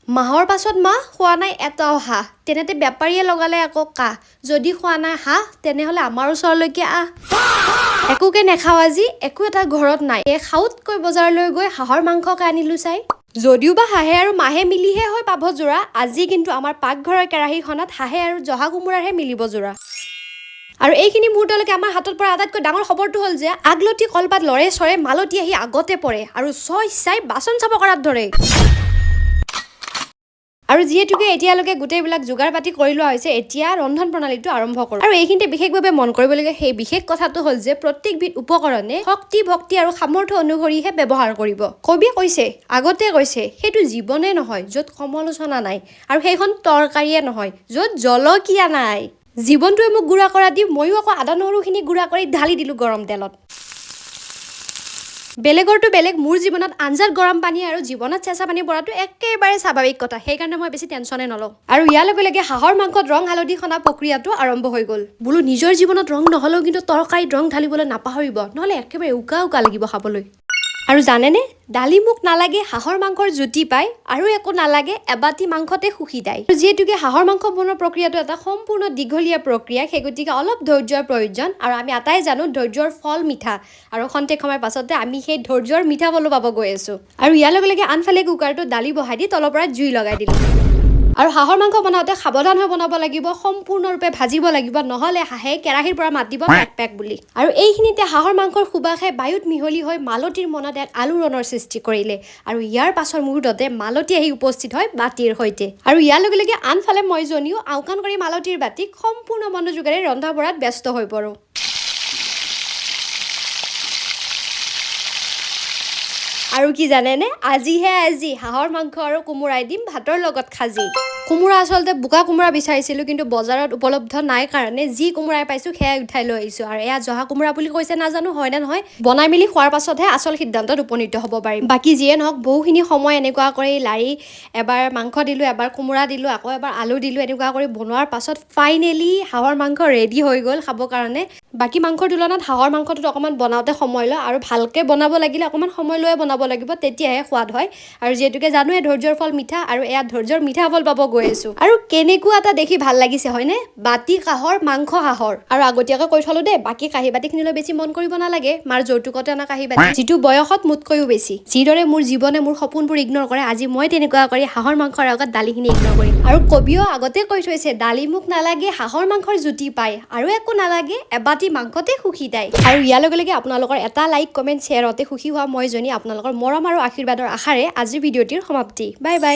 মাহৰ পাছত মাহ খোৱা নাই এটাও হাঁহ তেনেতে বেপাৰীয়ে লগালে আকৌ কাহ যদি খোৱা নাই হাঁহ তেনেহ'লে আমাৰ ওচৰলৈকে আহ একোকে নেখাও আজি একো এটা ঘৰত নাই এই খাউতকৈ বজাৰলৈ গৈ হাঁহৰ মাংসকে আনিলো চাই যদিও বা হাঁহে আৰু মাহে মিলিহে হয় পাভ যোৰা আজি কিন্তু আমাৰ পাকঘৰৰ কেৰাহীখনত হাঁহে আৰু জহা কোমোৰাহে মিলিব যোৰা আৰু এইখিনি মুহূৰ্তলৈকে আমাৰ হাতত পৰা আটাইতকৈ ডাঙৰ খবৰটো হ'ল যে আগলতি কলপাত লৰে চৰে মালতি আহি আগতে পৰে আৰু ছয় চাই বাচন চাফা কৰাত ধৰে আৰু যিহেতুকে এতিয়ালৈকে গোটেইবিলাক যোগাৰ পাতি কৰি লোৱা হৈছে এতিয়া ৰন্ধন প্ৰণালীটো আৰম্ভ কৰোঁ আৰু এইখিনিতে বিশেষভাৱে মন কৰিবলগীয়া সেই বিশেষ কথাটো হ'ল যে প্ৰত্যেকবিধ উপকৰণে শক্তি ভক্তি আৰু সামৰ্থ্য অনুসৰিহে ব্যৱহাৰ কৰিব কবিয়ে কৈছে আগতে কৈছে সেইটো জীৱনে নহয় য'ত সমালোচনা নাই আৰু সেইখন তৰকাৰীয়ে নহয় য'ত জলকীয়া নাই জীৱনটোৱে মোক গুড়া কৰা দি ময়ো আকৌ আদা নহৰুখিনি গুড়া কৰি ঢালি দিলোঁ গৰম তেলত বেলেগৰটো বেলেগ মোৰ জীৱনত আঞ্জাত গৰম পানী আৰু জীৱনত চেঁচা পানী পৰাটো একেবাৰে স্বাভাৱিক কথা সেইকাৰণে মই বেছি টেনশ্যনে নলওঁ আৰু ইয়াৰ লগে লগে হাঁহৰ মাংসত ৰং হালধি সনা প্ৰক্ৰিয়াটো আৰম্ভ হৈ গ'ল বোলো নিজৰ জীৱনত ৰং নহ'লেও কিন্তু তৰকাৰীত ৰং ঢালিবলৈ নাপাহৰিব নহ'লে একেবাৰে উকা উকা লাগিব খাবলৈ আৰু জানেনে দালি মোক নালাগে হাঁহৰ মাংসৰ জুতি পায় আৰু একো নালাগে এবাটি মাংসতে সুখী দায় যিহেতুকে হাঁহৰ মাংস বনোৱাৰ প্ৰক্ৰিয়াটো এটা সম্পূৰ্ণ দীঘলীয়া প্ৰক্ৰিয়া সেই গতিকে অলপ ধৈৰ্যৰ প্ৰয়োজন আৰু আমি আটাই জানো ধৈৰ্যৰ ফল মিঠা আৰু খন্তেক সময়ৰ পাছতে আমি সেই ধৈৰ্যৰ মিঠা ফলো পাব গৈ আছোঁ আৰু ইয়াৰ লগে লগে আনফালে কুকাৰটো দালি বহাই দি তলৰ পৰা জুই লগাই দিলোঁ আৰু হাঁহৰ মাংস বনাওঁতে সাৱধান হৈ বনাব লাগিব সম্পূৰ্ণৰূপে ভাজিব লাগিব নহ'লে হাঁহে কেৰাহীৰ পৰা মাতিব পেক পেক বুলি আৰু এইখিনিতে হাঁহৰ মাংসৰ সুবাসে বায়ুত মিহলি হৈ মালতীৰ মনত এক আলোড়নৰ সৃষ্টি কৰিলে আৰু ইয়াৰ পাছৰ মুহূৰ্ততে মালতী আহি উপস্থিত হয় বাতিৰ সৈতে আৰু ইয়াৰ লগে লগে আনফালে মই জনীও আওকাণ কৰি মালতীৰ বাতিক সম্পূৰ্ণ মনোযোগেৰে ৰন্ধা বঢ়াত ব্যস্ত হৈ পৰোঁ আৰু কি জানেনে আজি হাঁহৰ মাংস আৰু কোমোৰাই দিম ভাতৰ লগত খাজি কোমোৰা আচলতে বোকা কোমোৰা বিচাৰিছিলোঁ কিন্তু বজাৰত উপলব্ধ নাই কাৰণে যি কোমোৰাই পাইছোঁ সেয়াই উঠাই লৈ আহিছোঁ আৰু এয়া জহা কোমোৰা বুলি কৈছে নাজানো হয় নে নহয় বনাই মেলি খোৱাৰ পাছতহে আচল সিদ্ধান্তত উপনীত হ'ব পাৰিম বাকী যিয়ে নহওক বহুখিনি সময় এনেকুৱা কৰি লাৰি এবাৰ মাংস দিলোঁ এবাৰ কোমোৰা দিলোঁ আকৌ এবাৰ আলু দিলোঁ এনেকুৱা কৰি বনোৱাৰ পাছত ফাইনেলি হাঁহৰ মাংস ৰেডি হৈ গ'ল খাবৰ কাৰণে বাকী মাংসৰ তুলনাত হাঁহৰ মাংসটোত অকণমান বনাওঁতে সময় লয় আৰু ভালকৈ বনাব লাগিলে অকণমান সময় লৈয়ে বনাব লাগিব তেতিয়াহে সোৱাদ হয় আৰু যিহেতুকে জানোৱে ধৈৰ্যৰ ফল মিঠা আৰু এয়া ধৈৰ্যৰ মিঠা ফল পাব গৈ আছোঁ আৰু কেনেকুৱা এটা দেখি ভাল লাগিছে হয়নে বাতি কাঁহৰ মাংস হাঁহৰ আৰু আগতীয়াকৈ কৈ থলো দেই বাকী কাঁহী বাতিখিনিলৈ বেছি মন কৰিব নালাগে মাৰ যৌতুকতে অনা কাঁহী বাতি যিটো বয়সত মোতকৈও বেছি যিদৰে মোৰ জীৱনে মোৰ সপোনবোৰ ইগনৰ কৰে আজি মই তেনেকুৱা কৰি হাঁহৰ মাংসৰ আগত দালিখিনি ইগনৰ কৰিম আৰু কবিও আগতে কৈ থৈছে দালি মোক নালাগে হাঁহৰ মাংসৰ জুতি পায় আৰু একো নালাগে এবাটি মাংসতে সুখী দায় আৰু ইয়াৰ লগে লগে আপোনালোকৰ এটা লাইক কমেণ্ট শ্বেয়াৰতে সুখী হোৱা মই জনী আপোনালোকৰ মৰম আৰু আশীৰ্বাদৰ আশাৰে আজিৰ ভিডিঅ'টিৰ সমাপ্তি বাই বাই